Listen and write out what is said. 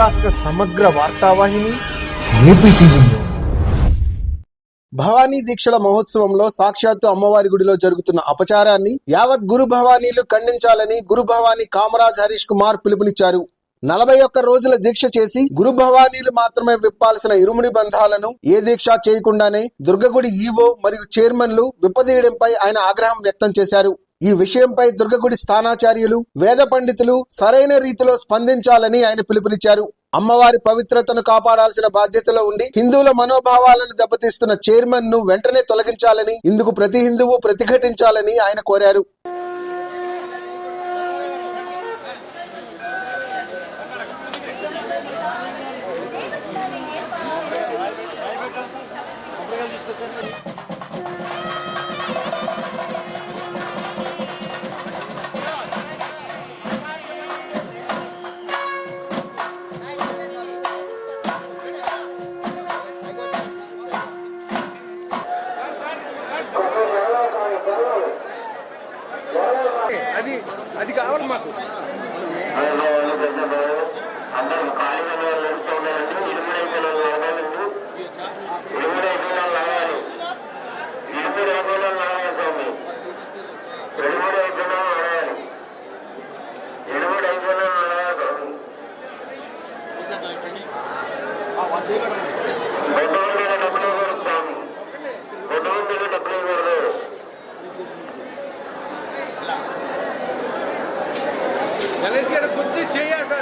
రాష్ట్ర సమగ్ర వార్తావాహిని AP TV news. Bhavani దీక్షల మహోత్సవంలో సాక్షాత్తు అమ్మవారి గుడిలో జరుగుతున్న అపచారాన్ని యావత్ గురు భవానీలు ఖండించాలని గురు భవానీ కామరాజ్ హరీష్ కుమార్ పిలుపునిచ్చారు. 41 రోజుల దీక్ష చేసి గురు భవానీలు మాత్రమే విప్పాల్సిన ఇరుముడి బంధాలను ఏ దీక్ష చేయకుండానే దుర్గగుడి ఈవో మరియు చైర్మన్లు విప్పదీయడంపై ఆయన ఆగ్రహం వ్యక్తం చేశారు. ఈ విషయంపై దుర్గగుడి స్థానాచార్యులు, వేద పండితులు సరైన రీతిలో స్పందించాలని ఆయన పిలుపునిచ్చారు. అమ్మవారి పవిత్రతను కాపాడాల్సిన బాధ్యతలో ఉండి హిందువుల మనోభావాలను దెబ్బతీస్తున్న చైర్మన్ ను వెంటనే తొలగించాలని, ఇందుకు ప్రతి హిందువు ప్రతిఘటించాలని ఆయన కోరారు. అది కావాలి మాకు. అందరూ ఖాళీగా నడుస్తూ ఉండాలండి. ఇరుముడైపోయిన లాగాలి, ఇరుముడైపోయిన లాగాలి, ఇరుముడైపోయిన లాగాలి స్వామి, ఇరుముడైపోయిన లాగాలి, ఇరుముడైపోయిన లాగాలి స్వామి. కొద్దిమందిగా డబ్బులు ఇవ్వరు స్వామి, కొద్దిమందిగా డబ్బులు ఇవ్వరు. గణేష్ గారు కొద్ది చేయాలి.